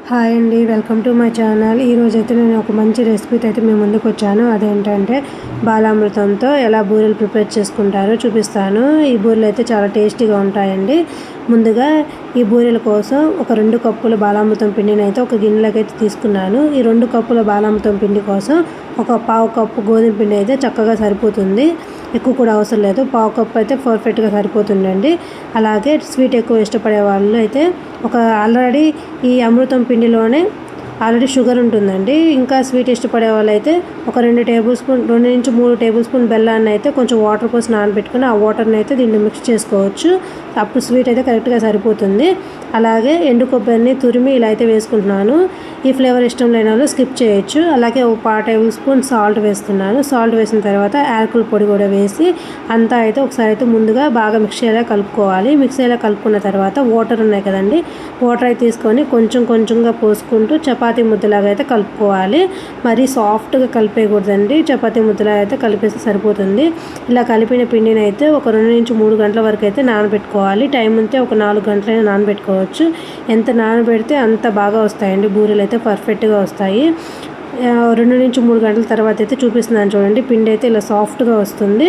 Hi అండి, welcome to my channel. ఈరోజైతే నేను ఒక మంచి రెసిపీతో అయితే మీ ముందుకు వచ్చాను. అదేంటంటే బాలామృతంతో ఎలా బూరెలు ప్రిపేర్ చేసుకుంటారో చూపిస్తాను. ఈ బూరెలు అయితే చాలా టేస్టీగా ఉంటాయండి. ముందుగా ఈ బూరెల కోసం ఒక 2 కప్పుల బాలామృతం పిండిని అయితే ఒక గిన్నెలోకి అయితే తీసుకున్నాను. ఈ 2 కప్పుల బాలామృతం పిండి కోసం ఒక పావు కప్పు గోధుమ పిండి అయితే చక్కగా సరిపోతుంది. ఎక్కువ కూడా అవసరం లేదు, పావు కప్పు అయితే పర్ఫెక్ట్గా సరిపోతుందండి. అలాగే స్వీట్ ఎక్కువ ఇష్టపడే వాళ్ళు అయితే ఆల్రెడీ ఈ అమృతం పిండిలోనే ఆల్రెడీ షుగర్ ఉంటుందండి. ఇంకా స్వీట్ ఇష్టపడే వాళ్ళైతే ఒక 2 నుంచి 3 టేబుల్ స్పూన్ బెల్లాన్ని అయితే కొంచెం వాటర్ పోసి నానబెట్టుకుని ఆ వాటర్ని అయితే దీన్ని మిక్స్ చేసుకోవచ్చు. అప్పుడు స్వీట్ అయితే కరెక్ట్గా సరిపోతుంది. అలాగే ఎండు కొబ్బరిని తురిమి ఇలా అయితే వేసుకుంటున్నాను. ఈ ఫ్లేవర్ ఇష్టం లేని వాళ్ళు స్కిప్ చేయొచ్చు. అలాగే ఒక 1/2 టేబుల్ స్పూన్ సాల్ట్ వేస్తున్నాను. సాల్ట్ వేసిన తర్వాత యాలకుల పొడి కూడా వేసి అంతా అయితే ఒకసారి అయితే ముందుగా బాగా మిక్స్ అయ్యేలా కలుపుకోవాలి. మిక్స్ అయ్యేలా కలుపుకున్న తర్వాత వాటర్ ఉన్నాయి కదండి, వాటర్ అయితే తీసుకొని కొంచెంగా పోసుకుంటూ చపాతీ ముద్దలాగా అయితే కలుపుకోవాలి. మరీ సాఫ్ట్గా కలిపేయకూడదండి, చపాతీ ముద్దలాగా అయితే కలిపేస్తే సరిపోతుంది. ఇలా కలిపిన పిండిని అయితే ఒక 2 నుంచి 3 గంటల వరకు అయితే నానబెట్టుకోవాలి. టైం ఉంటే ఒక 4 గంటలైనా నానబెట్టుకోవచ్చు. ఎంత నానబెడితే అంత బాగా వస్తాయండి బూరెలు అయితే పర్ఫెక్ట్గా వస్తాయి. 2 నుంచి 3 గంటల తర్వాత అయితే చూపిస్తున్నాను చూడండి. పిండి అయితే ఇలా సాఫ్ట్గా వస్తుంది.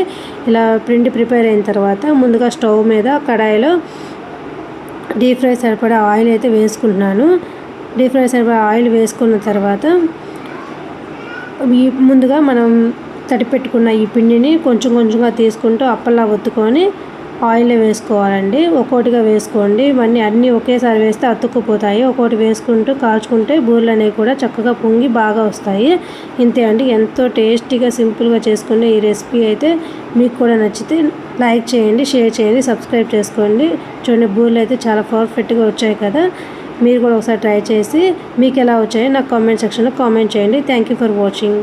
ఇలా పిండి ప్రిపేర్ అయిన తర్వాత ముందుగా స్టవ్ మీద కడాయిలో డీప్ ఫ్రై సరిపడా ఆయిల్ అయితే వేసుకుంటున్నాను. డీప్ ఫ్రై సరిపడా ఆయిల్ వేసుకున్న తర్వాత ముందుగా మనం తడిపెట్టుకున్న ఈ పిండిని కొంచెంగా తీసుకుంటూ అప్పల్లా ఒత్తుకొని ఆయిల్లో వేసుకోవాలండి. ఒక్కొక్కటిగా వేసుకోండి, అన్నీ ఒకేసారి వేస్తే అతుక్కుపోతాయి. ఒక్కొక్కటి వేసుకుంటూ కాల్చుకుంటే బూరెలు అనేవి కూడా చక్కగా పొంగి బాగా వస్తాయి. ఇంతే అండి, ఎంతో టేస్టీగా సింపుల్గా చేసుకునే ఈ రెసిపీ అయితే మీకు కూడా నచ్చితే లైక్ చేయండి, షేర్ చేయండి, సబ్స్క్రైబ్ చేసుకోండి. చూడండి, బూరెలు అయితే చాలా పర్ఫెక్ట్గా వచ్చాయి కదా. మీరు కూడా ఒకసారి ట్రై చేసి మీకు ఎలా వచ్చాయో నాకు కామెంట్ సెక్షన్లో కామెంట్ చేయండి. Thank you for watching.